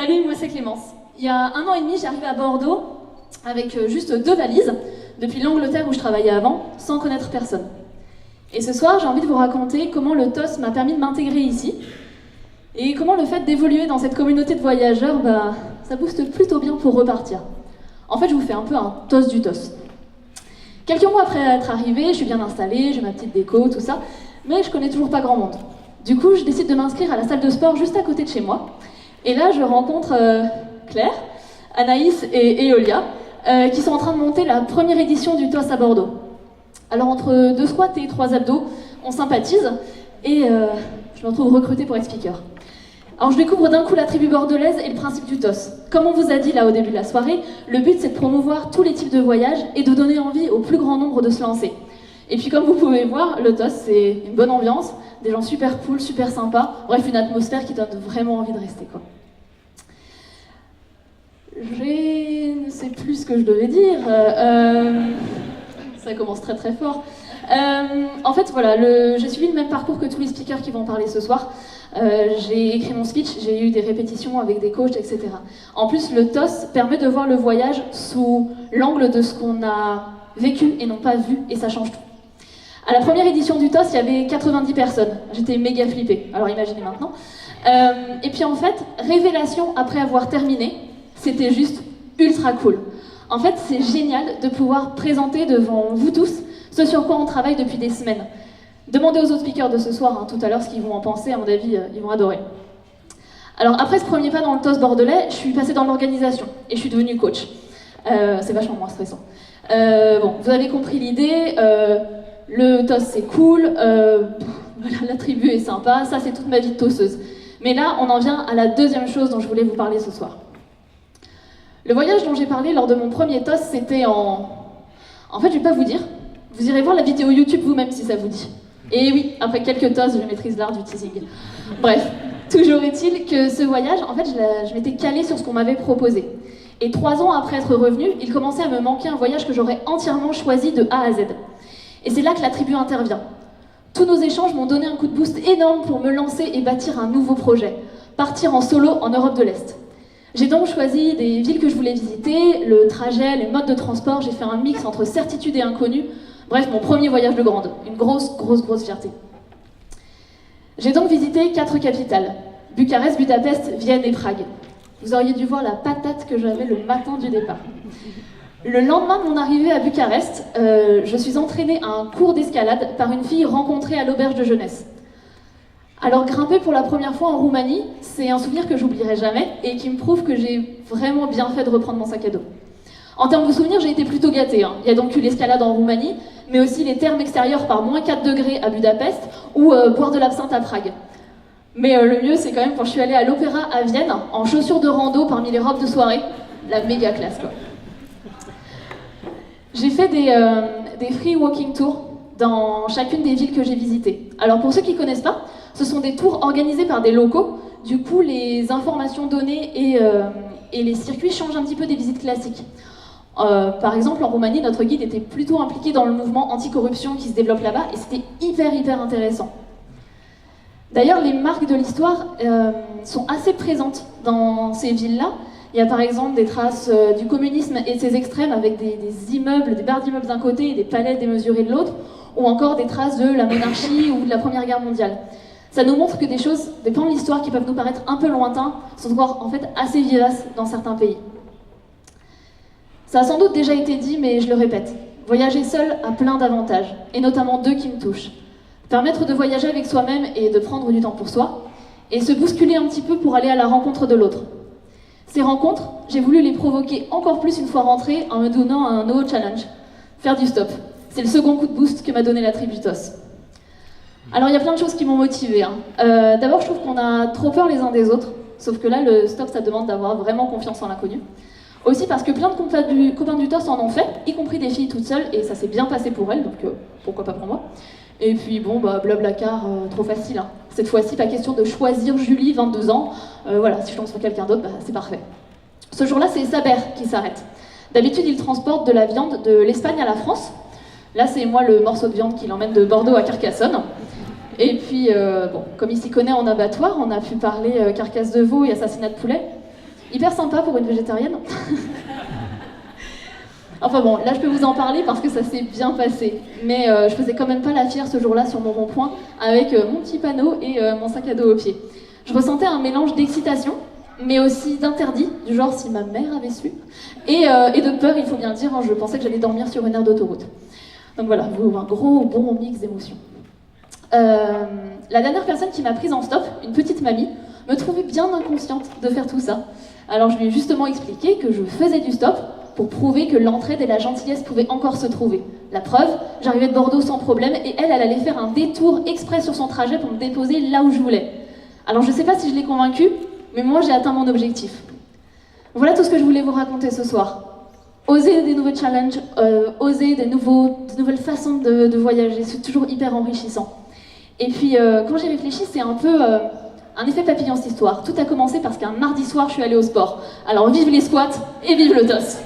Salut, moi c'est Clémence. Il y a 1 an et demi, j'arrive à Bordeaux avec juste 2 valises, depuis l'Angleterre où je travaillais avant, sans connaître personne. Et ce soir, j'ai envie de vous raconter comment le TOS m'a permis de m'intégrer ici, et comment le fait d'évoluer dans cette communauté de voyageurs, ça booste plutôt bien pour repartir. En fait, je vous fais un peu un TOS du TOS. Quelques mois après être arrivée, je suis bien installée, j'ai ma petite déco, tout ça, mais je connais toujours pas grand monde. Du coup, je décide de m'inscrire à la salle de sport juste à côté de chez moi. Et là, je rencontre Claire, Anaïs et Eolia, qui sont en train de monter la première édition du TOS à Bordeaux. Alors, entre 2 squats et 3 abdos, on sympathise, et je me retrouve recrutée pour être speaker. Alors, je découvre d'un coup la tribu bordelaise et le principe du TOS. Comme on vous a dit là au début de la soirée, le but c'est de promouvoir tous les types de voyages et de donner envie au plus grand nombre de se lancer. Et puis comme vous pouvez voir, le TOS c'est une bonne ambiance, des gens super cool, super sympas, bref une atmosphère qui donne vraiment envie de rester quoi. Je ne sais plus ce que je devais dire, ça commence très très fort. En fait voilà, j'ai suivi le même parcours que tous les speakers qui vont parler ce soir. J'ai écrit mon speech, j'ai eu des répétitions avec des coachs, etc. En plus, le TOS permet de voir le voyage sous l'angle de ce qu'on a vécu et non pas vu, et ça change tout. À la première édition du TOS, il y avait 90 personnes. J'étais méga flippée, alors imaginez maintenant. Et puis en fait, révélation après avoir terminé, c'était juste ultra cool. En fait, c'est génial de pouvoir présenter devant vous tous ce sur quoi on travaille depuis des semaines. Demandez aux autres speakers de ce soir, tout à l'heure, ce qu'ils vont en penser, à mon avis, ils vont adorer. Alors après ce premier pas dans le TOS bordelais, je suis passée dans l'organisation et je suis devenue coach. C'est vachement moins stressant. Bon, vous avez compris l'idée, le TOS c'est cool, voilà, la tribu est sympa, ça c'est toute ma vie de tosseuse. Mais là, on en vient à la deuxième chose dont je voulais vous parler ce soir. Le voyage dont j'ai parlé lors de mon premier TOS, c'était en... En fait, je vais pas vous dire, vous irez voir la vidéo YouTube vous-même si ça vous dit. Et oui, après quelques TOS, je maîtrise l'art du teasing. Bref, toujours est-il que ce voyage, en fait, je m'étais calée sur ce qu'on m'avait proposé. Et 3 ans après être revenue, il commençait à me manquer un voyage que j'aurais entièrement choisi de A à Z. Et c'est là que la tribu intervient. Tous nos échanges m'ont donné un coup de boost énorme pour me lancer et bâtir un nouveau projet. Partir en solo en Europe de l'Est. J'ai donc choisi des villes que je voulais visiter, le trajet, les modes de transport, j'ai fait un mix entre certitude et inconnu. Bref, mon premier voyage de grande, une grosse fierté. J'ai donc visité 4 capitales, Bucarest, Budapest, Vienne et Prague. Vous auriez dû voir la patate que j'avais le matin du départ. Le lendemain de mon arrivée à Bucarest, je suis entraînée à un cours d'escalade par une fille rencontrée à l'auberge de jeunesse. Alors grimper pour la première fois en Roumanie, c'est un souvenir que j'oublierai jamais et qui me prouve que j'ai vraiment bien fait de reprendre mon sac à dos. En termes de souvenirs, j'ai été plutôt gâtée. Il y a donc eu l'escalade en Roumanie, mais aussi les thermes extérieurs par -4 degrés à Budapest ou boire de l'absinthe à Prague. Mais le mieux, c'est quand même quand je suis allée à l'Opéra à Vienne, en chaussures de rando parmi les robes de soirée. La méga classe, quoi. J'ai fait des free walking tours dans chacune des villes que j'ai visitées. Alors pour ceux qui ne connaissent pas, ce sont des tours organisés par des locaux. Du coup, les informations données et les circuits changent un petit peu des visites classiques. Par exemple, en Roumanie, notre guide était plutôt impliqué dans le mouvement anticorruption qui se développe là-bas, et c'était hyper intéressant. D'ailleurs, les marques de l'histoire sont assez présentes dans ces villes-là. Il y a par exemple des traces du communisme et de ses extrêmes avec des immeubles, des barres d'immeubles d'un côté et des palais démesurés de l'autre, ou encore des traces de la monarchie ou de la Première Guerre mondiale. Ça nous montre que des choses, des pans de l'histoire qui peuvent nous paraître un peu lointains, sont encore en fait assez vivaces dans certains pays. Ça a sans doute déjà été dit, mais je le répète, voyager seul a plein d'avantages, et notamment 2 qui me touchent. Permettre de voyager avec soi-même et de prendre du temps pour soi, et se bousculer un petit peu pour aller à la rencontre de l'autre. Ces rencontres, j'ai voulu les provoquer encore plus une fois rentrée en me donnant un nouveau challenge, faire du stop. C'est le second coup de boost que m'a donné la tribu TOS. Alors il y a plein de choses qui m'ont motivée. D'abord, je trouve qu'on a trop peur les uns des autres, sauf que là, le stop, ça demande d'avoir vraiment confiance en l'inconnu. Aussi parce que plein de copains du TOS en ont fait, y compris des filles toutes seules, et ça s'est bien passé pour elles, donc pourquoi pas pour moi. Et puis bon, blablacar, trop facile. Cette fois-ci, pas question de choisir Julie, 22 ans. Voilà, si je tombe sur quelqu'un d'autre, c'est parfait. Ce jour-là, c'est Saber qui s'arrête. D'habitude, il transporte de la viande de l'Espagne à la France. Là, c'est moi le morceau de viande qui l'emmène de Bordeaux à Carcassonne. Et puis, bon, comme il s'y connaît en abattoir, on a pu parler carcasse de veau et assassinat de poulet. Hyper sympa pour une végétarienne. Enfin bon, là je peux vous en parler parce que ça s'est bien passé. Mais je faisais quand même pas la fière ce jour-là sur mon rond-point avec mon petit panneau et mon sac à dos au pied. Je ressentais un mélange d'excitation, mais aussi d'interdit, du genre si ma mère avait su, et de peur, il faut bien le dire, hein, je pensais que j'allais dormir sur une aire d'autoroute. Donc voilà, un gros bon mix d'émotions. La dernière personne qui m'a prise en stop, une petite mamie, me trouvait bien inconsciente de faire tout ça. Alors je lui ai justement expliqué que je faisais du stop pour prouver que l'entraide et la gentillesse pouvaient encore se trouver. La preuve, j'arrivais de Bordeaux sans problème et elle allait faire un détour exprès sur son trajet pour me déposer là où je voulais. Alors je sais pas si je l'ai convaincue, mais moi j'ai atteint mon objectif. Voilà tout ce que je voulais vous raconter ce soir. Oser des nouveaux challenges, oser de nouvelles façons de voyager, c'est toujours hyper enrichissant. Et puis quand j'y réfléchis, c'est un peu un effet papillon cette histoire. Tout a commencé parce qu'un mardi soir, je suis allée au sport. Alors vive les squats et vive le TOS.